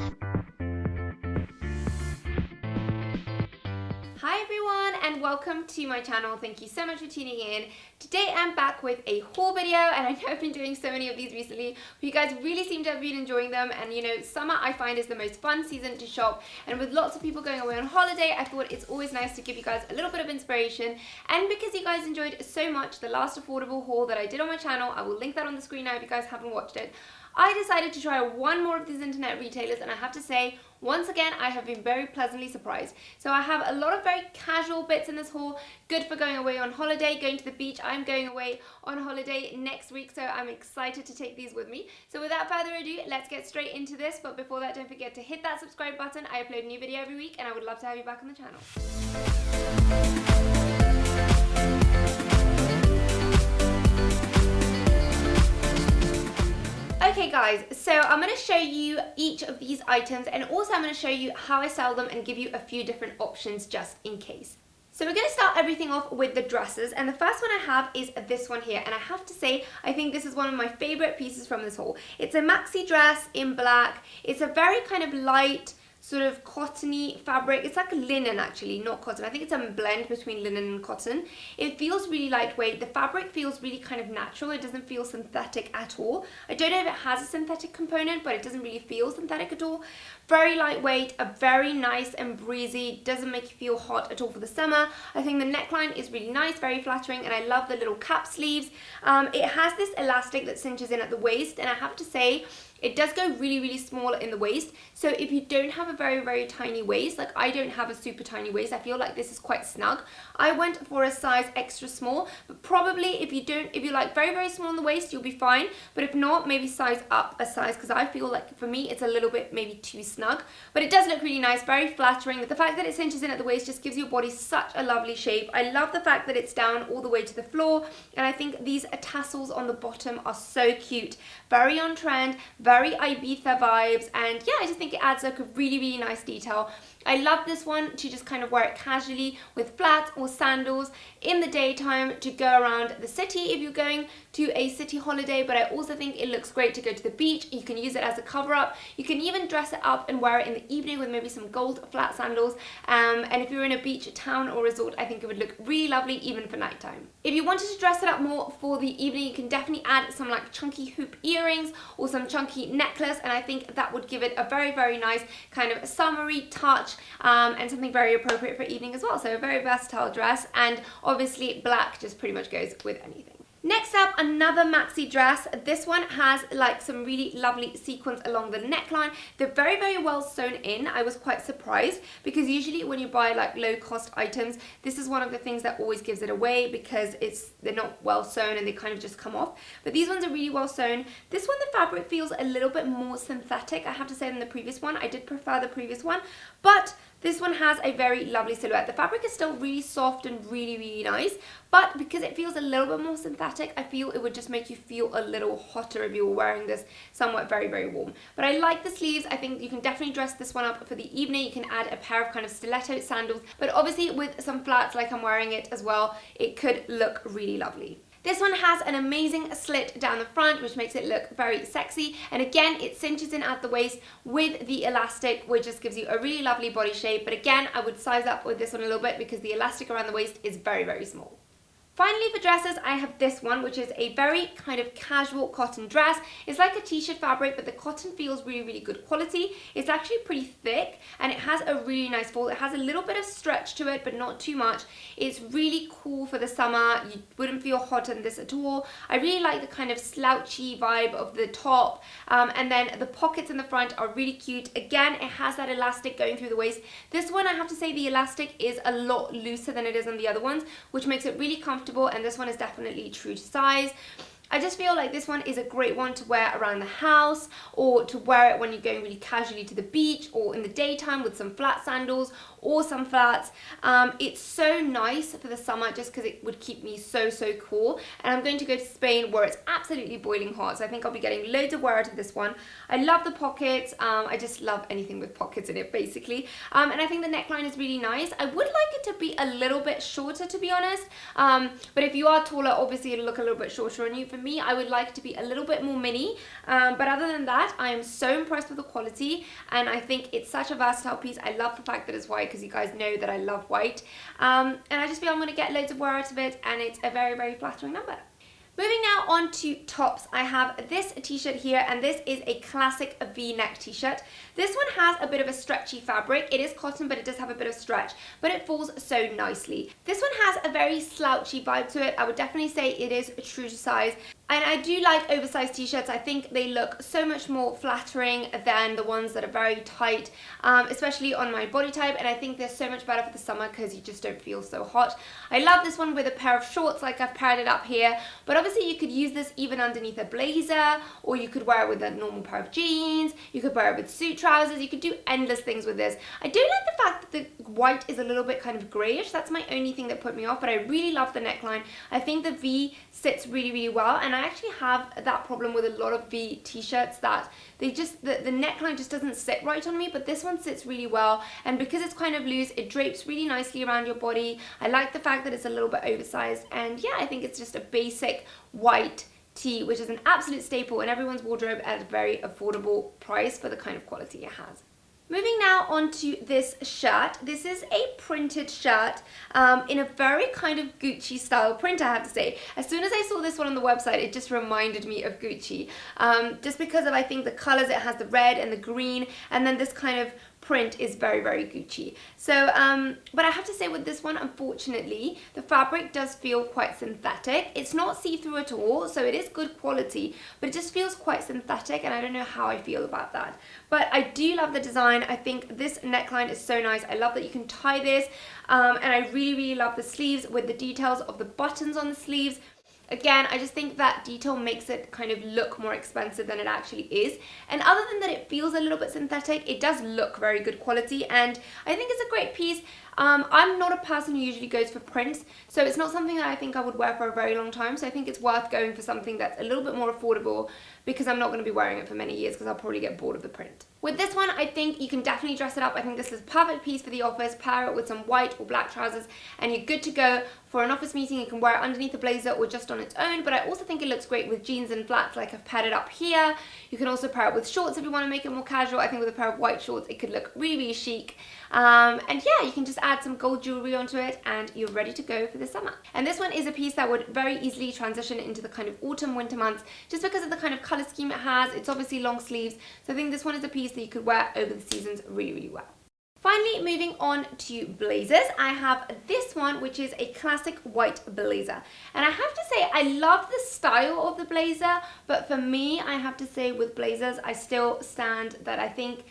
Hi everyone and welcome to my channel. Thank you so much for tuning in. Today I'm back with a haul video, and I know I've been doing so many of these recently, but you guys really seem to have been enjoying them. And you know, summer I find is the most fun season to shop, and with lots of people going away on holiday, I thought it's always nice to give you guys a little bit of inspiration. And because you guys enjoyed so much the last affordable haul that I did on my channel, I will link that on the screen now if you guys haven't watched it. I decided to try one more of these internet retailers, and I have to say, once again, I have been very pleasantly surprised. So I have a lot of very casual bits in this haul, good for going away on holiday, going to the beach. I'm going away on holiday next week, so I'm excited to take these with me. So without further ado, let's get straight into this. But before that, don't forget to hit that subscribe button. I upload a new video every week, and I would love to have you back on the channel. Okay guys, so I'm going to show you each of these items, and also I'm going to show you how I sell them and give you a few different options just in case. So we're going to start everything off with the dresses, and the first one I have is this one here, and I have to say I think this is one of my favorite pieces from this haul. It's a maxi dress in black. It's a very kind of light sort of cottony fabric. It's like linen actually, not cotton. I think it's a blend between linen and cotton. It feels really lightweight. The fabric feels really kind of natural. It doesn't feel synthetic at all. I don't know if it has a synthetic component, but it doesn't really feel synthetic at all. Very lightweight, a very nice and breezy, doesn't make you feel hot at all for the summer. I think the neckline is really nice, very flattering, and I love the little cap sleeves. It has this elastic that cinches in at the waist, and I have to say, it does go really, really small in the waist. So if you don't have a very, very tiny waist, like I don't have a super tiny waist, I feel like this is quite snug. I went for a size extra small, but probably if you're like very, very small in the waist, you'll be fine. But if not, maybe size up a size, because I feel like for me, it's a little bit maybe too snug. But it does look really nice, very flattering. The fact that it cinches in at the waist just gives your body such a lovely shape. I love the fact that it's down all the way to the floor. And I think these tassels on the bottom are so cute. Very on trend, very Ibiza vibes, and yeah, I just think it adds like a really, really nice detail. I love this one to just kind of wear it casually with flats or sandals in the daytime to go around the city if you're going to a city holiday, but I also think it looks great to go to the beach. You can use it as a cover up. You can even dress it up and wear it in the evening with maybe some gold flat sandals, and if you're in a beach town or resort, I think it would look really lovely even for nighttime. If you wanted to dress it up more for the evening, you can definitely add some like chunky hoop earrings or some chunky necklace, and I think that would give it a very, very nice kind of summery touch, and something very appropriate for evening as well. So a very versatile dress, and obviously black just pretty much goes with anything. Next up, another maxi dress. This one has like some really lovely sequins along the neckline. They're very, very well sewn in. I was quite surprised because usually when you buy like low cost items, this is one of the things that always gives it away because they're not well sewn and they kind of just come off. But these ones are really well sewn. This one, the fabric feels a little bit more synthetic, I have to say, than the previous one. I did prefer the previous one, but this one has a very lovely silhouette. The fabric is still really soft and really, really nice, but because it feels a little bit more synthetic, I feel it would just make you feel a little hotter if you were wearing this somewhat very, very warm. But I like the sleeves. I think you can definitely dress this one up for the evening. You can add a pair of kind of stiletto sandals, but obviously with some flats like I'm wearing it as well, it could look really lovely. This one has an amazing slit down the front, which makes it look very sexy. And again, it cinches in at the waist with the elastic, which just gives you a really lovely body shape. But again, I would size up with this one a little bit because the elastic around the waist is very, very small. Finally, for dresses, I have this one, which is a very kind of casual cotton dress. It's like a t-shirt fabric, but the cotton feels really, really good quality. It's actually pretty thick, and it has a really nice fall. It has a little bit of stretch to it, but not too much. It's really cool for the summer. You wouldn't feel hot in this at all. I really like the kind of slouchy vibe of the top, and then the pockets in the front are really cute. Again, it has that elastic going through the waist. This one, I have to say, the elastic is a lot looser than it is on the other ones, which makes it really comfortable, and this one is definitely true to size. I just feel like this one is a great one to wear around the house, or to wear it when you're going really casually to the beach, or in the daytime with some flat sandals or some flats. It's so nice for the summer just because it would keep me so cool. And I'm going to go to Spain where it's absolutely boiling hot, so I think I'll be getting loads of wear out of this one. I love the pockets. I just love anything with pockets in it, basically. And I think the neckline is really nice. I would like it to be a little bit shorter, to be honest, but if you are taller, obviously it'll look a little bit shorter on you. For me, I would like it to be a little bit more mini, but other than that, I am so impressed with the quality, and I think it's such a versatile piece. I love the fact that it's white, because you guys know that I love white, and I just feel I'm going to get loads of wear out of it, and it's a very, very flattering number. Moving now on to tops, I have this t-shirt here, and this is a classic V-neck t-shirt. This one has a bit of a stretchy fabric. It is cotton, but it does have a bit of stretch, but it falls so nicely. This one has a very slouchy vibe to it. I would definitely say it is true to size. And I do like oversized t-shirts. I think they look so much more flattering than the ones that are very tight, especially on my body type, and I think they're so much better for the summer because you just don't feel so hot. I love this one with a pair of shorts, like I've paired it up here, but obviously you could use this even underneath a blazer, or you could wear it with a normal pair of jeans, you could wear it with suit trousers, you could do endless things with this. I do like the fact that the white is a little bit kind of grayish. That's my only thing that put me off, but I really love the neckline. I think the V sits really, really well, and I actually have that problem with a lot of V t-shirts, that they just, the neckline just doesn't sit right on me, but this one sits really well, and because it's kind of loose, it drapes really nicely around your body. I like the fact that it's a little bit oversized, and yeah, I think it's just a basic white tee, which is an absolute staple in everyone's wardrobe at a very affordable price for the kind of quality it has. Moving now on to this shirt. This is a printed shirt in a very kind of Gucci style print, I have to say. As soon as I saw this one on the website, it just reminded me of Gucci. Just because of, I think, the colors. It has the red and the green, and then this kind of print is very, very Gucci. So, but I have to say with this one, unfortunately, the fabric does feel quite synthetic. It's not see-through at all, so it is good quality, but it just feels quite synthetic, and I don't know how I feel about that. But I do love the design. I think this neckline is so nice. I love that you can tie this, and I really, really love the sleeves with the details of the buttons on the sleeves. Again, I just think that detail makes it kind of look more expensive than it actually is. And other than that it feels a little bit synthetic, it does look very good quality, and I think it's a great piece. I'm not a person who usually goes for prints, so it's not something that I think I would wear for a very long time, so I think it's worth going for something that's a little bit more affordable, because I'm not going to be wearing it for many years because I'll probably get bored of the print. With this one, I think you can definitely dress it up. I think this is a perfect piece for the office. Pair it with some white or black trousers and you're good to go. For an office meeting, you can wear it underneath a blazer or just on its own, but I also think it looks great with jeans and flats like I've paired it up here. You can also pair it with shorts if you want to make it more casual. I think with a pair of white shorts, it could look really, really chic. And yeah, you can just add some gold jewelry onto it and you're ready to go for the summer. And this one is a piece that would very easily transition into the kind of autumn, winter months, just because of the kind of color scheme it has. It's obviously long sleeves, so I think this one is a piece that you could wear over the seasons really, really well. Finally, moving on to blazers, I have this one, which is a classic white blazer. And I have to say, I love the style of the blazer, but for me, I have to say with blazers, I still stand that I think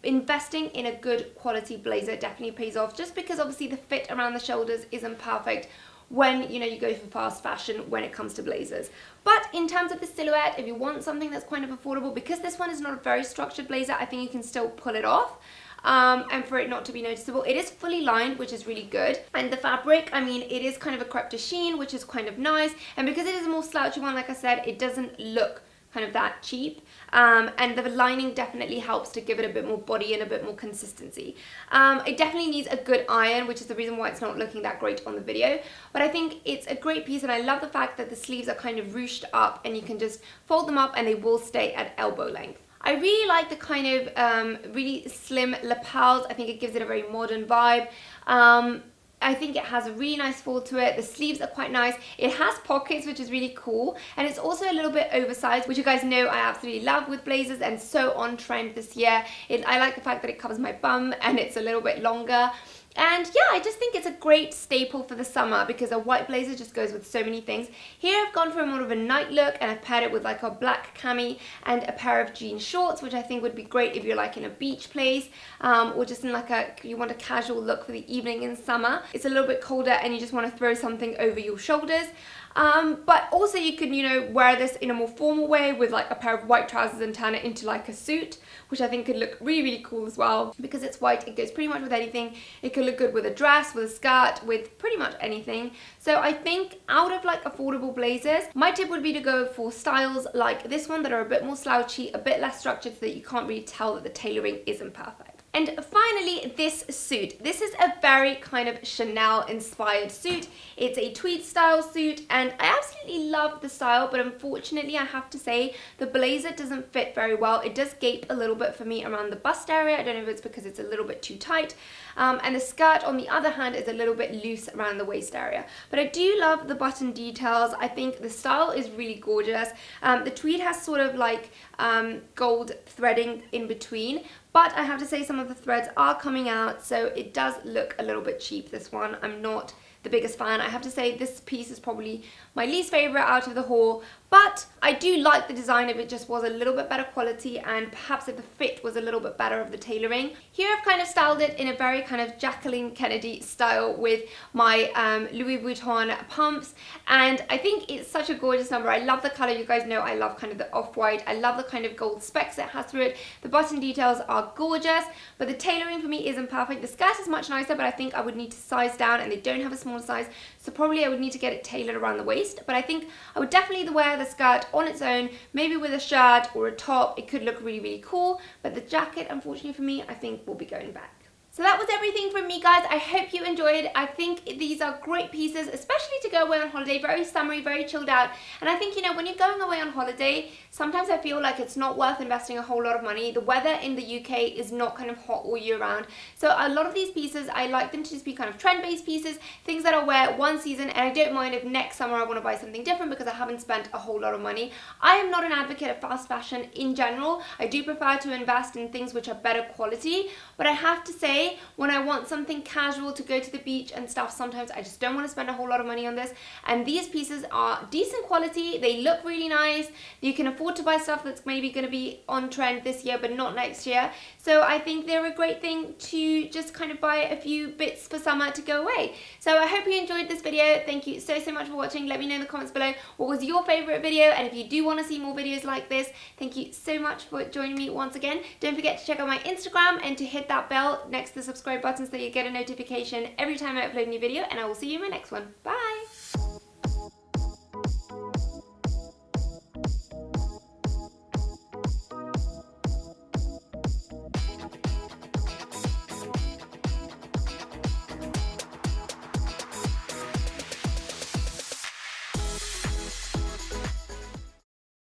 investing in a good quality blazer definitely pays off, just because obviously the fit around the shoulders isn't perfect when you go for fast fashion when it comes to blazers. But in terms of the silhouette, if you want something that's kind of affordable, because this one is not a very structured blazer, I think you can still pull it off. And for it not to be noticeable. It is fully lined, which is really good. And the fabric, I mean, it is kind of a crepe de chine, which is kind of nice. And because it is a more slouchy one, like I said, it doesn't look kind of that cheap. And the lining definitely helps to give it a bit more body and a bit more consistency. It definitely needs a good iron, which is the reason why it's not looking that great on the video. But I think it's a great piece, and I love the fact that the sleeves are kind of ruched up and you can just fold them up and they will stay at elbow length. I really like the kind of really slim lapels. I think it gives it a very modern vibe. I think it has a really nice fall to it. The sleeves are quite nice. It has pockets, which is really cool. And it's also a little bit oversized, which you guys know I absolutely love with blazers and so on trend this year. I like the fact that it covers my bum and it's a little bit longer. And yeah, I just think it's a great staple for the summer because a white blazer just goes with so many things. Here I've gone for more of a night look and I've paired it with like a black cami and a pair of jean shorts, which I think would be great if you're like in a beach place or just in like you want a casual look for the evening in summer. It's a little bit colder and you just want to throw something over your shoulders. But also you could, wear this in a more formal way with like a pair of white trousers and turn it into like a suit, which I think could look really, really cool as well. Because it's white, it goes pretty much with anything. It could look good with a dress, with a skirt, with pretty much anything. So I think out of like affordable blazers, my tip would be to go for styles like this one that are a bit more slouchy, a bit less structured so that you can't really tell that the tailoring isn't perfect. And finally, this suit. This is a very kind of Chanel inspired suit. It's a tweed style suit and I absolutely love the style, but unfortunately I have to say the blazer doesn't fit very well. It does gape a little bit for me around the bust area. I don't know if it's because it's a little bit too tight. And the skirt on the other hand is a little bit loose around the waist area. But I do love the button details. I think the style is really gorgeous. The tweed has sort of like gold threading in between. But I have to say some of the threads are coming out, so it does look a little bit cheap, this one. I'm not the biggest fan. I have to say this piece is probably my least favorite out of the haul, but I do like the design if it just was a little bit better quality and perhaps if the fit was a little bit better of the tailoring. Here I've kind of styled it in a very kind of Jacqueline Kennedy style with my Louis Vuitton pumps, and I think it's such a gorgeous number. I love the color. You guys know I love kind of the off-white. I love the kind of gold specks it has through it. The button details are gorgeous, but the tailoring for me isn't perfect. The skirt is much nicer, but I think I would need to size down and they don't have a small size, so probably I would need to get it tailored around the waist. But I think I would definitely wear the skirt on its own, maybe with a shirt or a top. It could look really, really cool, but the jacket, unfortunately for me, I think will be going back. So that was everything from me, guys. I hope you enjoyed. I think these are great pieces, especially to go away on holiday. Very summery, very chilled out. And I think, you know, when you're going away on holiday, sometimes I feel like it's not worth investing a whole lot of money. The weather in the UK is not kind of hot all year round. So a lot of these pieces, I like them to just be kind of trend-based pieces, things that I'll wear one season, and I don't mind if next summer I want to buy something different because I haven't spent a whole lot of money. I am not an advocate of fast fashion in general. I do prefer to invest in things which are better quality, but I have to say, when I want something casual to go to the beach and stuff, sometimes I just don't want to spend a whole lot of money on this. And these pieces are decent quality. They look really nice. You can afford to buy stuff that's maybe going to be on trend this year, but not next year. So I think they're a great thing to just kind of buy a few bits for summer to go away. So I hope you enjoyed this video. Thank you so much for watching. Let me know in the comments below what was your favorite video. And if you do want to see more videos like this, thank you so much for joining me once again. Don't forget to check out my Instagram and to hit that bell next to the subscribe button so that you get a notification every time I upload a new video, and I will see you in my next one. Bye!